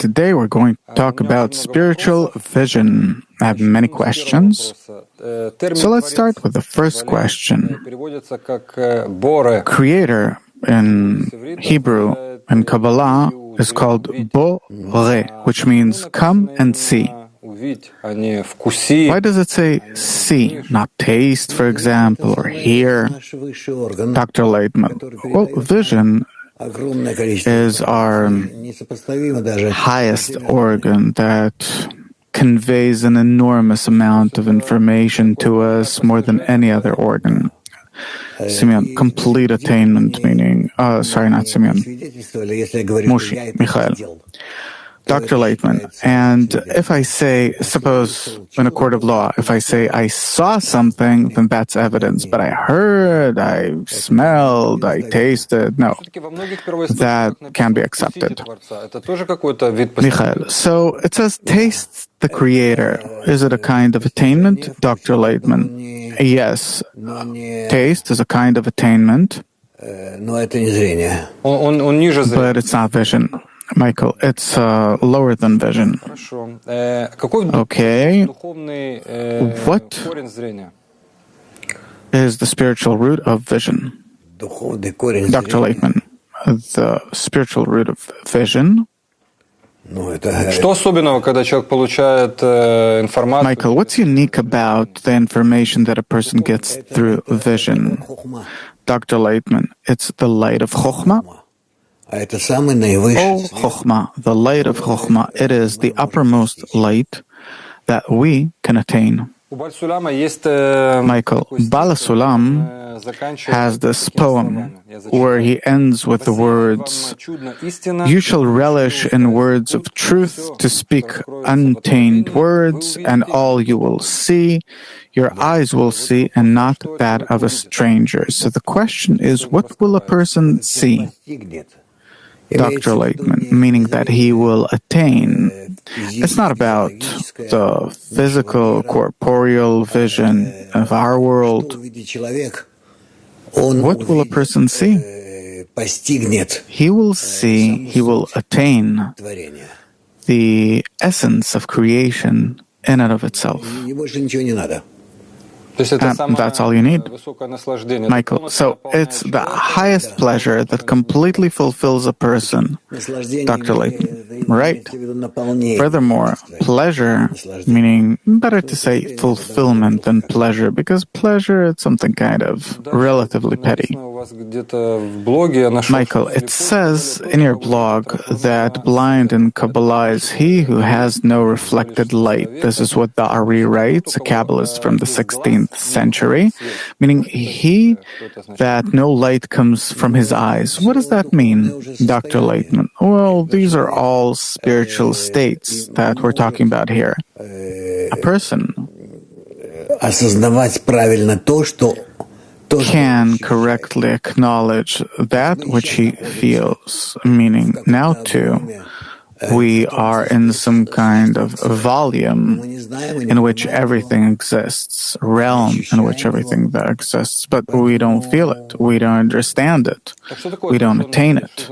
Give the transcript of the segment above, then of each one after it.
today we're going to talk about spiritual vision. I have many questions. So let's start with the first question. Creator in Hebrew and Kabbalah is called Bore, which means come and see. Why does it say see, not taste, for example, or hear? Dr. Laitman. Well, vision is our highest organ that conveys an enormous amount of information to us, more than any other organ. Simeon, complete attainment, meaning, sorry, not Simeon, Mushi, Michael. Dr. Laitman, and if I say, suppose in a court of law, if I say I saw something, then that's evidence, but I heard, I smelled, I tasted, no, that can be accepted. Michael, so it says taste the Creator. Is it a kind of attainment? Dr. Laitman, yes, taste is a kind of attainment, but it's not vision. Michael, it's lower than vision. Okay. What is the spiritual root of vision? Dr. Laitman, the spiritual root of vision. Michael, what's unique about the information that a person gets through vision? Dr. Laitman, it's the light of Chokhmah. Oh, Chokhmah, the light of Chokhmah, it is the uppermost light that we can attain. Michael, Bala Sulam has this poem where he ends with the words, "You shall relish in words of truth to speak untainted words, and all you will see, your eyes will see, and not that of a stranger." So the question is, what will a person see? Dr. Laitman, meaning that he will attain. It's not about the physical, corporeal vision of our world. What will a person see? He will see, he will attain the essence of creation in and of itself. And that's all you need, Michael. So it's the highest pleasure that completely fulfills a person, Dr. Laitman. Right. Furthermore, pleasure, meaning better to say fulfillment than pleasure, because pleasure is something kind of relatively petty. Michael, it says in your blog that blind in Kabbalah is he who has no reflected light. This is what the Ari writes, a Kabbalist from the 16th century, meaning he that no light comes from his eyes. What does that mean, Dr. Laitman? Well, these are all spiritual states that we're talking about here. A person can correctly acknowledge that which he feels, meaning now too, we are in some kind of volume in which everything exists, realm in which everything that exists, but we don't feel it, we don't understand it, we don't attain it.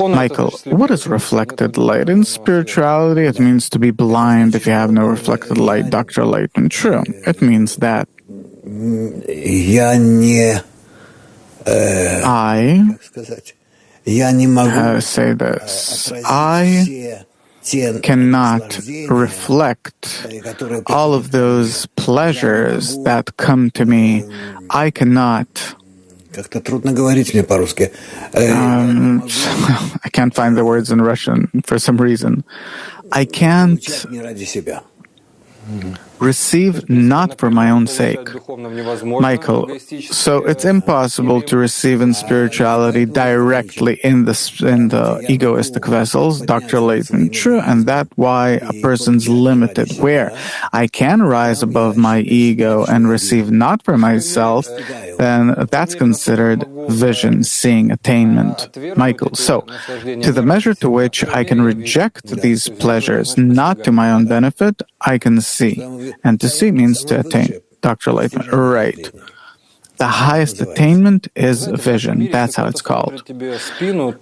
Michael, what is reflected light? In spirituality, it means to be blind if you have no reflected light, Dr. Laitman. True, it means that I say this, I cannot reflect all of those pleasures that come to me. I cannot. I can't find the words in Russian for some reason. I can't receive not for my own sake. Michael, so it's impossible to receive in spirituality directly in the egoistic vessels, Dr. Laitman. True, and that's why a person's limited. Where I can rise above my ego and receive not for myself, then that's considered vision, seeing, attainment. Michael, so to the measure to which I can reject these pleasures not to my own benefit, I can see. And to see means to attain. Dr. Laitman, right. The highest attainment is vision. That's how it's called.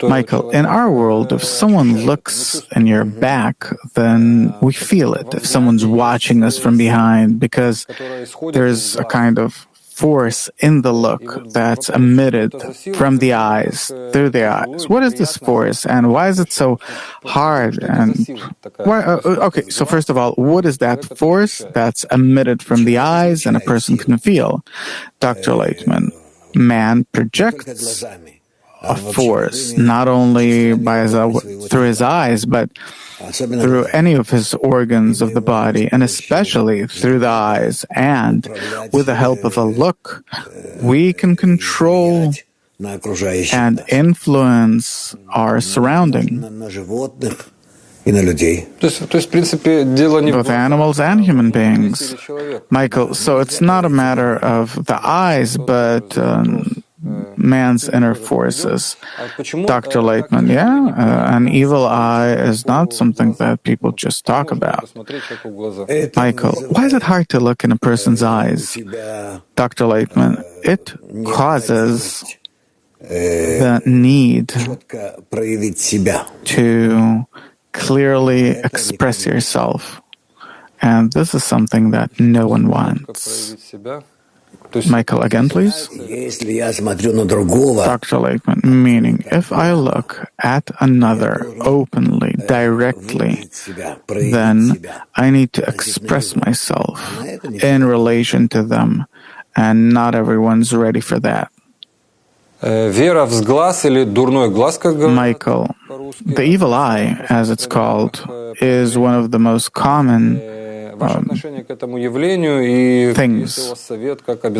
Michael, in our world, if someone looks in your back, then we feel it. If someone's watching us from behind, because there's a kind of force in the look that's emitted from the eyes, through the eyes. What is this force, and why is it so hard? And why? Okay, so first of all, what is that force that's emitted from the eyes and a person can feel? Dr. Laitman, man projects a force not only through his eyes, but through any of his organs of the body, and especially through the eyes. And with the help of a look, we can control and influence our surrounding, both animals and human beings. Michael, so it's not a matter of the eyes, but man's inner forces. Dr. Laitman, an evil eye is not something that people just talk about. Michael, why is it hard to look in a person's eyes? Dr. Laitman, it causes the need to clearly express yourself. And this is something that no one wants. Michael, again, please. Dr. Laitman, meaning if I look at another openly, directly, then I need to express myself in relation to them, and not everyone's ready for that. Michael, the evil eye, as it's called, is one of the most common things.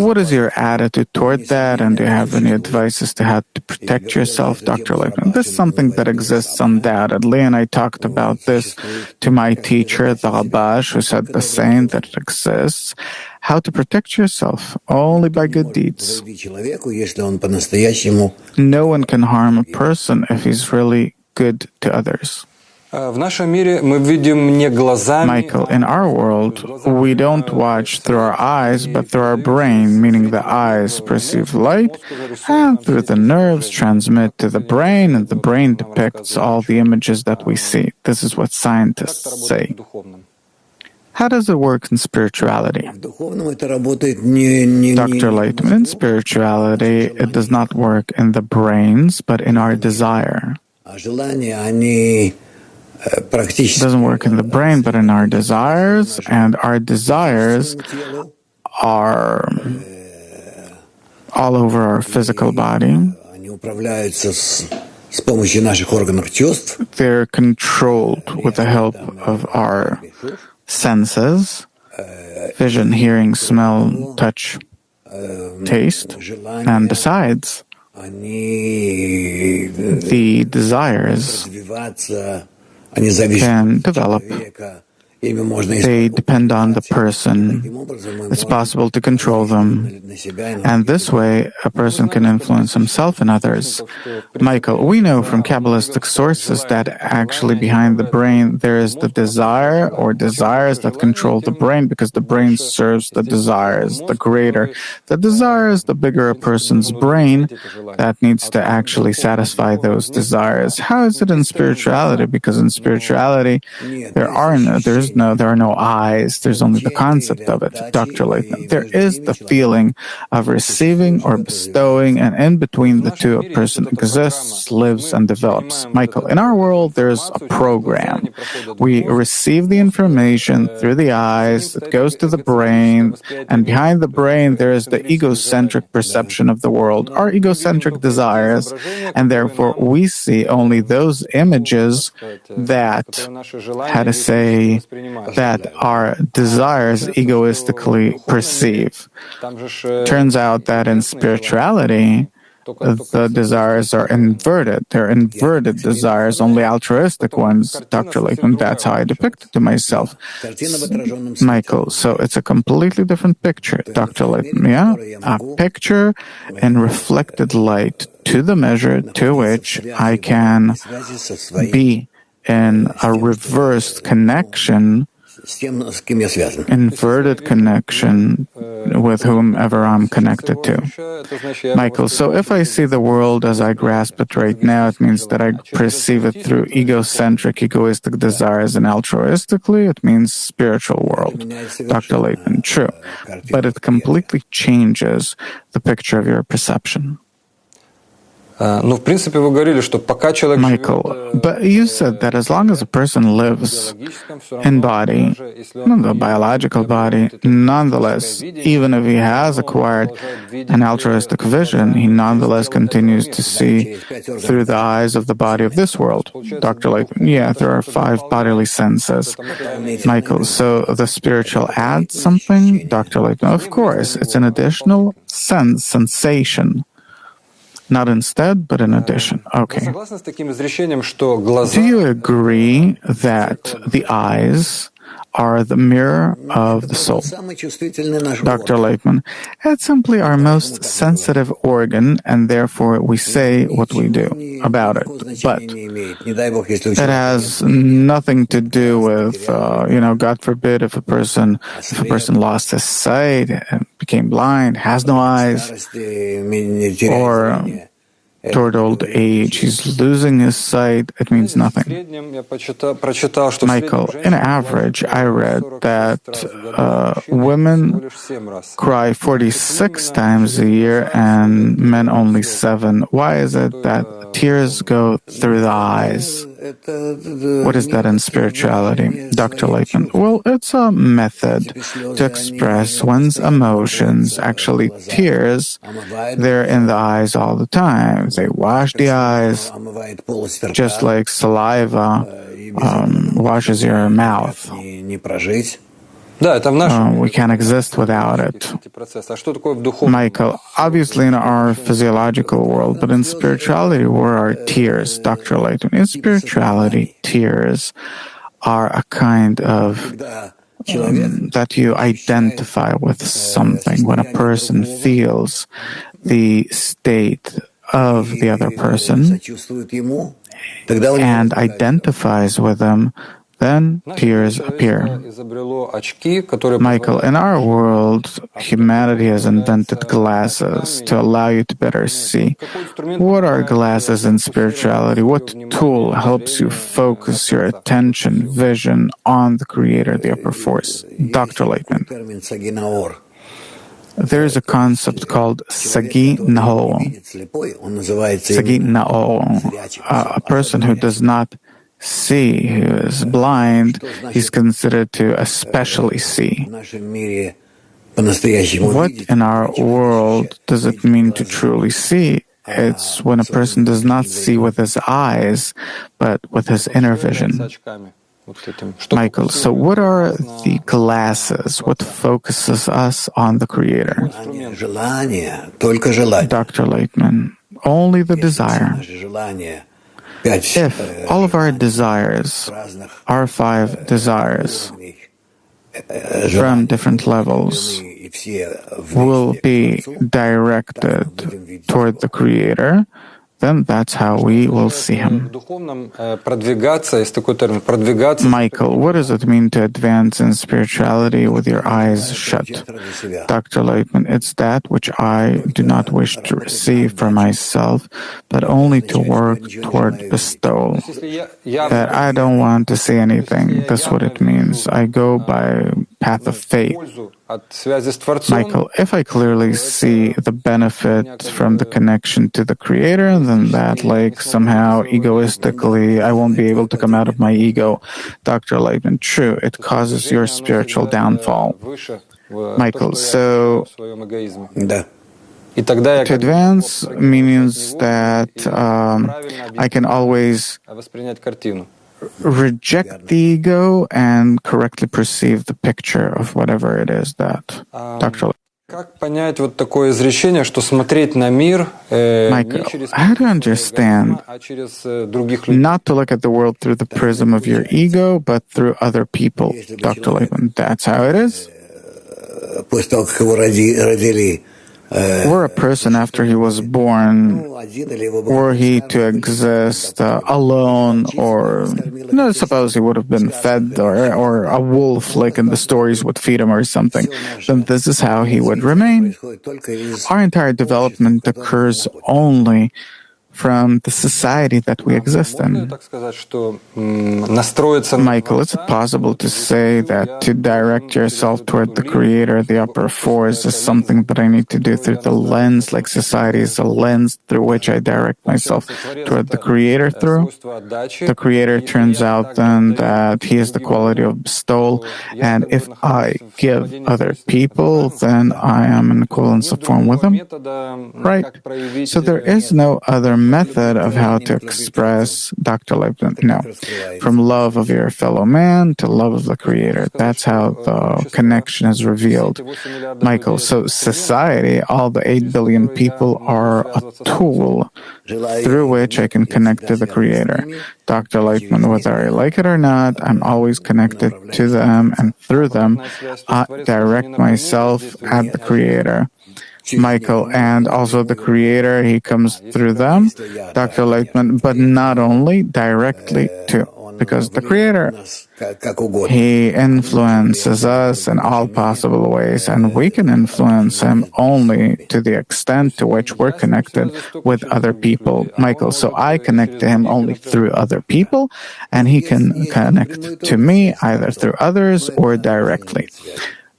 What is your attitude toward that, and do you have any advice as to how to protect yourself, Dr. Laitman? This is something that exists undoubtedly, and I talked about this to my teacher, the Rabash, who said the same, that it exists. How to protect yourself? Only by good deeds. No one can harm a person if he's really good to others. Michael, in our world, we don't watch through our eyes, but through our brain, meaning the eyes perceive light, and through the nerves transmit to the brain, and the brain depicts all the images that we see. This is what scientists say. How does it work in spirituality? Dr. Laitman, in spirituality, it does not work in the brains, but in our desire. It doesn't work in the brain, but in our desires, and our desires are all over our physical body. They're controlled with the help of our senses: vision, hearing, smell, touch, taste. And besides, the desires can develop. They depend on the person. It's possible to control them. And this way, a person can influence himself and others. Michael, we know from Kabbalistic sources that actually behind the brain there is the desire or desires that control the brain, because the brain serves the desires. The greater the desires, the bigger a person's brain that needs to actually satisfy those desires. How is it in spirituality? Because in spirituality, there are no eyes. There's only the concept of it. Dr. Laitman, there is the feeling of receiving or bestowing, and in between the two, a person exists, lives, and develops. Michael, in our world, there's a program. We receive the information through the eyes that goes to the brain, and behind the brain, there is the egocentric perception of the world, our egocentric desires, and therefore we see only those images that, that our desires egoistically perceive. Turns out that in spirituality, the desires are inverted. They're inverted desires, only altruistic ones, Dr. Laitman. That's how I depict it to myself. Michael, so it's a completely different picture, Dr. Laitman, yeah? A picture in reflected light to the measure to which I can be in a reversed connection inverted connection with whomever I'm connected to. Michael, so if I see the world as I grasp it right now, it means that I perceive it through egocentric, egoistic desires, and altruistically, it means spiritual world. Dr. Laitman, true. But it completely changes the picture of your perception. Michael, but you said that as long as a person lives in body, the biological body, nonetheless, even if he has acquired an altruistic vision, he nonetheless continues to see through the eyes of the body of this world. Dr. Laitman, yeah, there are 5 bodily senses. Michael, so the spiritual adds something? Dr. Laitman, of course, it's an additional sensation. Not instead, but in addition. Okay. Do you agree that the eyes are the mirror of the soul? Dr. Laitman, it's simply our most sensitive organ, and therefore we say what we do about it. But it has nothing to do with, God forbid, if a person lost his sight and became blind, has no eyes, or toward old age, he's losing his sight, it means nothing. Michael, in average, I read that women cry 46 times a year and men only 7. Why is it that tears go through the eyes? What is that in spirituality? Dr. Laitman, well, it's a method to express one's emotions. Actually, tears, they're in the eyes all the time. They wash the eyes, just like saliva washes your mouth. We can't exist without it. Michael, obviously in our physiological world, but in spirituality, where are tears? Dr. Laitman, in spirituality, tears are a kind of that you identify with something. When a person feels the state of the other person and identifies with them, then tears appear. Michael, in our world, humanity has invented glasses to allow you to better see. What are glasses in spirituality? What tool helps you focus your attention, vision on the Creator, the upper force? Dr. Laitman. There is a concept called Sagi Nao. Sagi Nao, a person who does not see, who is blind, he's considered to especially see. What in our world does it mean to truly see? It's when a person does not see with his eyes, but with his inner vision. Michael, so what are the glasses? What focuses us on the Creator? Dr. Laitman, only the desire. If all of our desires, our 5 desires from different levels, will be directed toward the Creator, then that's how we will see Him. Michael, what does it mean to advance in spirituality with your eyes shut? Dr. Laitman, it's that which I do not wish to receive for myself, but only to work toward bestowal. That I don't want to see anything. That's what it means. I go by path of faith. Michael, if I clearly see the benefit from the connection to the Creator, then that, like, somehow egoistically, I won't be able to come out of my ego. Dr. Laitman, true, it causes your spiritual downfall. Michael, so to advance means that I can always reject the ego and correctly perceive the picture of whatever it is that Dr. Michael, how to understand not to look at the world through the prism of your ego, but through other people? Dr. Laitman, that's how it is? were a person after he was born, were he to exist alone, or suppose he would have been fed, or a wolf, like in the stories, would feed him or something, then this is how he would remain. Our entire development occurs only from the society that we exist in. Michael, is it possible to say that to direct yourself toward the Creator, the upper force, is something that I need to do through the lens, like society is a lens through which I direct myself toward the Creator through? The Creator turns out then that He is the quality of bestowal, and if I give other people, then I am in equivalence of form with them? Right. So there is no other method of how to express Dr. Laitman. No. From love of your fellow man to love of the Creator. That's how the connection is revealed. Michael, so society, all the 8 billion people, are a tool through which I can connect to the Creator. Dr. Laitman, whether I like it or not, I'm always connected to them, and through them, I direct myself at the Creator. Michael, and also the Creator, He comes through them, Dr. Laitman, but not only directly too, because the Creator, He influences us in all possible ways, and we can influence Him only to the extent to which we're connected with other people. Michael, so I connect to Him only through other people, and He can connect to me either through others or directly.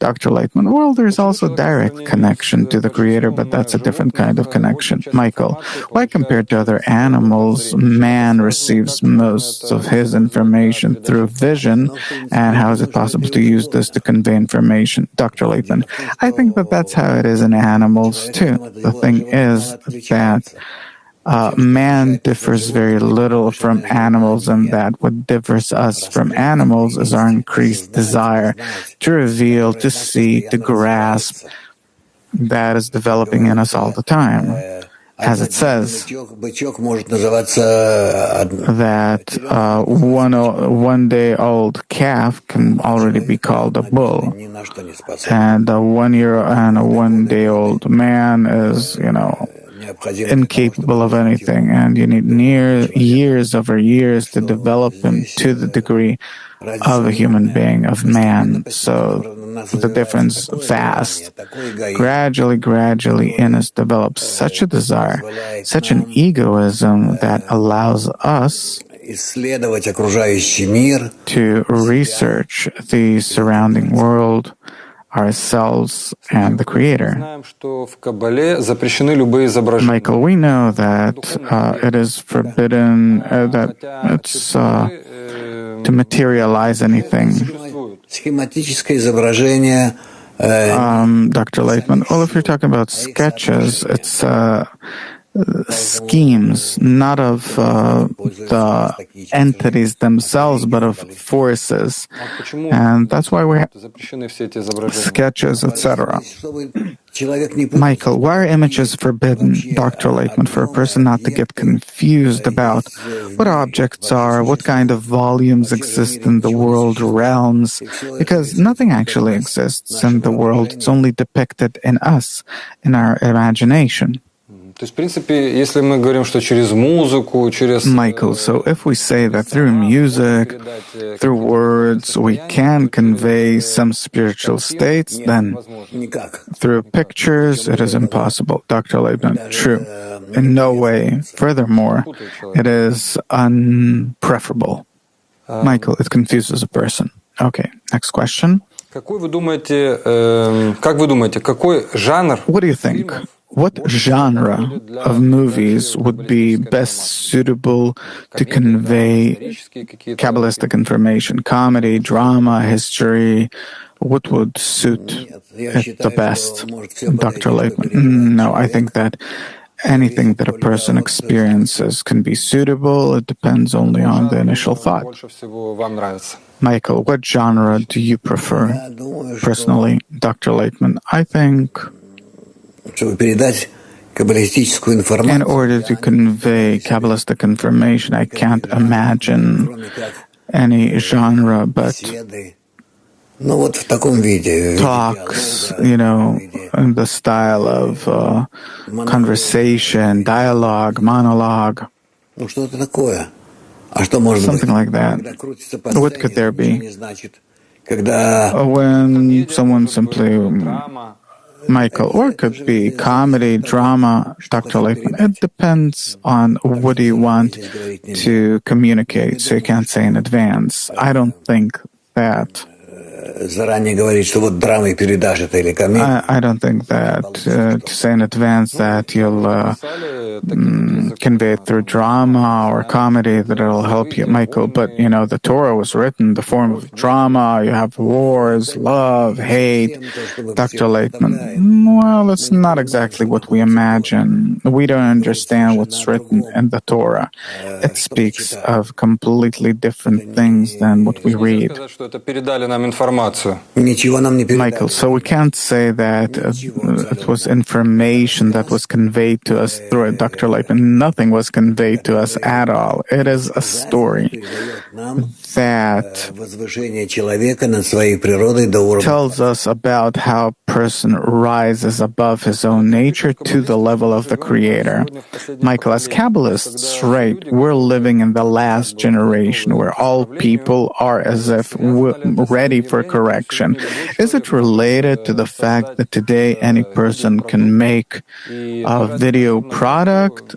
Dr. Laitman, well, there's also direct connection to the Creator, but that's a different kind of connection. Michael, why compared to other animals, man receives most of his information through vision, and how is it possible to use this to convey information? Dr. Laitman, I think that that's how it is in animals too. The thing is that man differs very little from animals, and that what differs us from animals is our increased desire to reveal, to see, to grasp. That is developing in us all the time. As it says, that one-day-old calf can already be called a bull, and a 1-year and a one-day-old man is, incapable of anything, and you need years over years to develop him to the degree of a human being, of man. So the difference vast. Gradually in us develops such a desire, such an egoism that allows us to research the surrounding world, ourselves, and the Creator. Michael, we know that it is forbidden, that it's to materialize anything. Dr. Laitman, well, if you're talking about sketches, it's schemes, not of the entities themselves, but of forces. And that's why we have sketches, etc. Michael, why are images forbidden, Dr. Laitman, for a person not to get confused about what objects are, what kind of volumes exist in the world, realms, because nothing actually exists in the world, it's only depicted in us, in our imagination. Michael, so if we say that through music, through words, we can convey some spiritual states, then through pictures, it is impossible. Dr. Laitman, true. In no way. Furthermore, it is unpreferable. Michael, it confuses a person. Okay, next question. What do you think? What genre of movies would be best suitable to convey Kabbalistic information? Comedy, drama, history? What would suit it the best? Dr. Laitman, no, I think that anything that a person experiences can be suitable. It depends only on the initial thought. Michael, what genre do you prefer? Personally, Dr. Laitman, I think in order to convey Kabbalistic information, I can't imagine any genre, but talks, in the style of conversation, dialogue, monologue, something like that. What could there be? When someone simply, Michael, or it could be comedy, drama, Dr. Laitman. It depends on what do you want to communicate, so you can't say in advance. I don't think that. I don't think that to say in advance that you'll convey it through drama or comedy, that it'll help you, Michael. But, the Torah was written in the form of drama. You have wars, love, hate. Dr. Laitman, well, it's not exactly what we imagine. We don't understand what's written in the Torah. It speaks of completely different things than what we read. Michael, so we can't say that it was information that was conveyed to us through it, Dr. Laitman. Nothing was conveyed to us at all. It is a story that tells us about how a person rises above his own nature to the level of the Creator. Michael, as Kabbalists, right, we're living in the last generation where all people are as if ready for correction. Is it related to the fact that today any person can make a video product,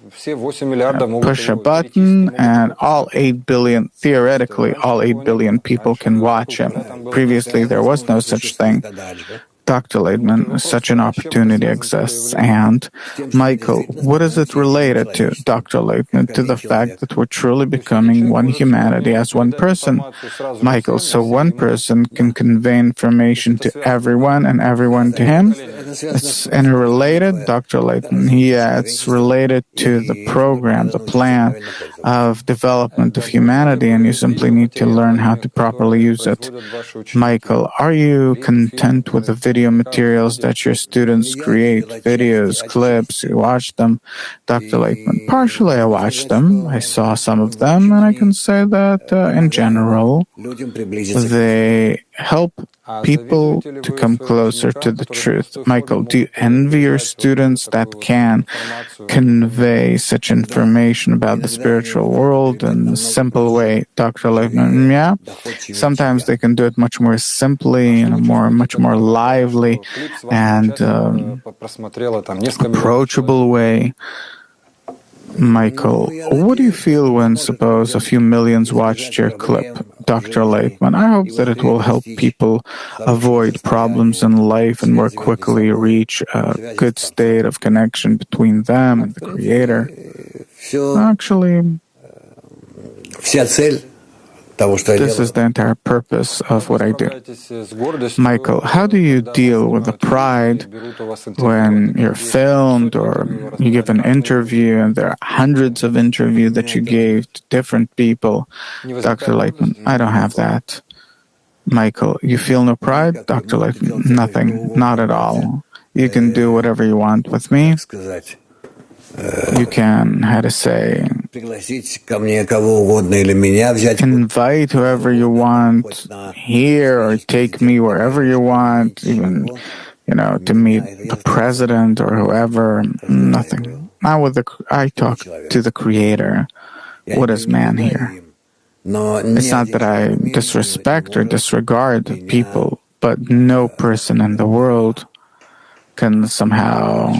push a button, and all 8 billion, theoretically, all 8 billion people can watch him? Previously, there was no such thing. Dr. Laitman, such an opportunity exists. And, Michael, what is it related to, Dr. Laitman? To the fact that we're truly becoming one humanity as one person. Michael, so one person can convey information to everyone and everyone to him? It's interrelated, Dr. Laitman? Yeah, it's related to the program, the plan of development of humanity, and you simply need to learn how to properly use it. Michael, are you content with the video materials that your students create, videos, clips, you watch them? Dr. Laitman, partially I watched them. I saw some of them, and I can say that in general, they help people to come closer to the truth. Michael, do you envy your students that can convey such information about the spiritual world in a simple way? Dr. Laitman, yeah. Sometimes they can do it much more simply, in a much more lively and approachable way. Michael, what do you feel when, suppose, a few millions watched your clip? Dr. Laitman, I hope that it will help people avoid problems in life and more quickly reach a good state of connection between them and the Creator. Actually, this is the entire purpose of what I do. Michael, how do you deal with the pride when you're filmed or you give an interview and there are hundreds of interviews that you gave to different people? Dr. Laitman, I don't have that. Michael, you feel no pride? Dr. Laitman, nothing, not at all. You can do whatever you want with me. You can, how to say, invite whoever you want here or take me wherever you want, even, to meet the president or whoever. Nothing. I talk to the Creator. What is man here? It's not that I disrespect or disregard people, but no person in the world can somehow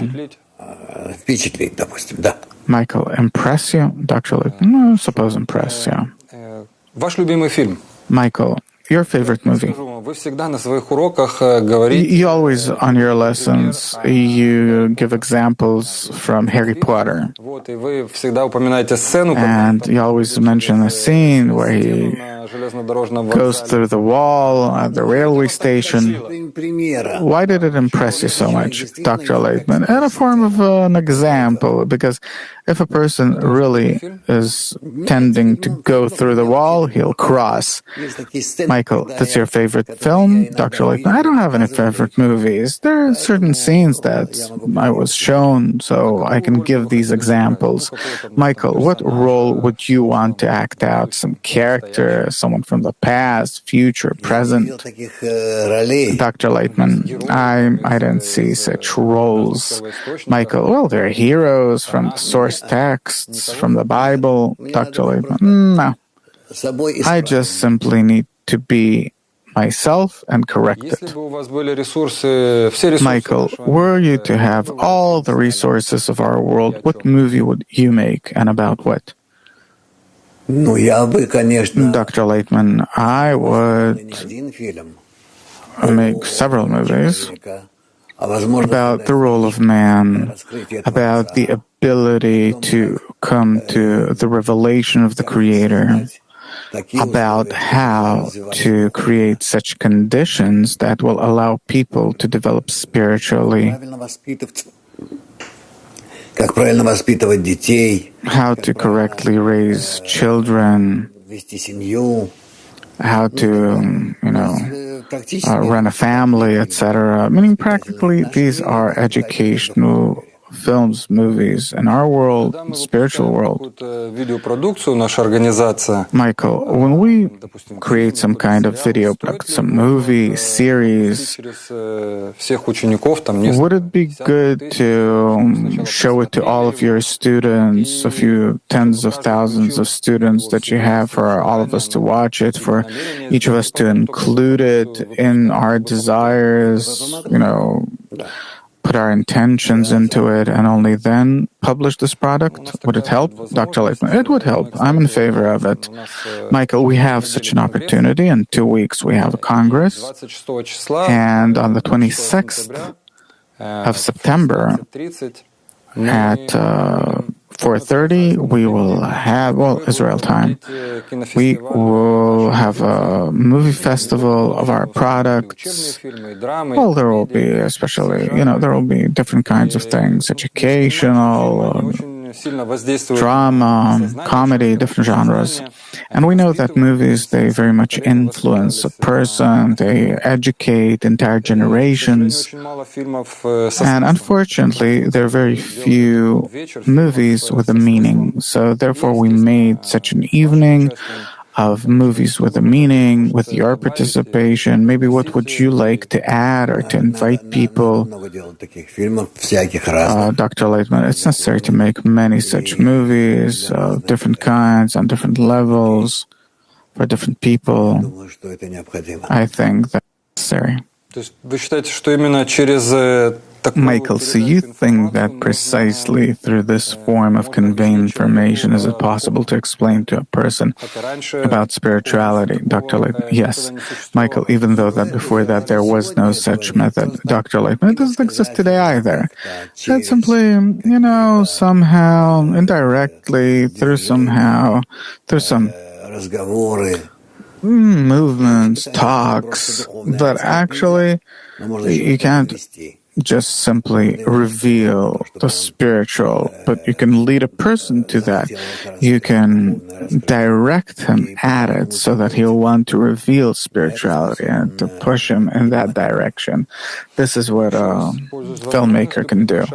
Michael, impress you? Dr. Laitman, no, suppose impress, yeah. Michael, your favorite movie? You always, on your lessons, you give examples from Harry Potter. And you always mention a scene where he goes through the wall at the railway station. Why did it impress you so much, Dr. Laitman? In a form of an example, because if a person really is tending to go through the wall, he'll cross. Michael, that's your favorite film, Dr. Laitman, I don't have any favorite movies. There are certain scenes that I was shown, so I can give these examples. Michael, what role would you want to act out? Some character, someone from the past, future, present? Dr. Laitman, I didn't see such roles. Michael, well, they're heroes from the source texts, from the Bible. Dr. Laitman, no. I just simply need to be myself and correct it. Michael, were you to have all the resources of our world, what movie would you make and about what? Dr. Laitman, I would make several movies about the role of man, about the ability to come to the revelation of the Creator, about how to create such conditions that will allow people to develop spiritually, how to correctly raise children, how to, run a family, etc. Meaning practically these are educational films, movies, in our world, spiritual world. Michael, when we create some kind of video product, some movie, series, would it be good to show it to all of your students, a few tens of thousands of students that you have, for all of us to watch it, for each of us to include it in our desires, put our intentions into it, and only then publish this product? Would it help? Dr. Laitman, it would help. I'm in favor of it. Michael, we have such an opportunity. In 2 weeks, we have a Congress. And on the 26th of September at 4:30, we will have, Israel time, we will have a movie festival of our products. Well, there will be especially, there will be different kinds of things, educational, drama, comedy, different genres. And we know that movies, they very much influence a person, they educate entire generations. And unfortunately, there are very few movies with a meaning. So therefore, we made such an evening of movies with a meaning, with your participation. Maybe what would you like to add or to invite people? Dr. Laitman, it's necessary to make many such movies of different kinds, on different levels, for different people. I think that's necessary. Michael, so you think that precisely through this form of conveying information is it possible to explain to a person about spirituality? Dr. Laitman, yes. Michael, even though that before that there was no such method. Dr. Laitman, it doesn't exist today either. It's simply, somehow, indirectly, through some movements, talks, but actually you can't just simply reveal the spiritual, but you can lead a person to that. You can direct him at it so that he'll want to reveal spirituality and to push him in that direction. This is what a filmmaker can do.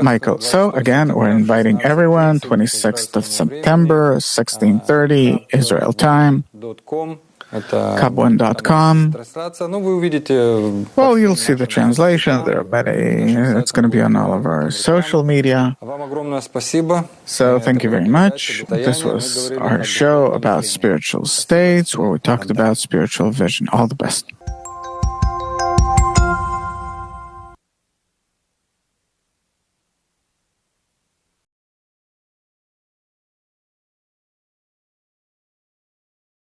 Michael, so again, we're inviting everyone, 26th of September, 16:30, Israel time. Kabbalahinfo.com. Well, you'll see the translation. There are many. It's going to be on all of our social media. So thank you very much. This was our show about spiritual states, where we talked about spiritual vision. All the best.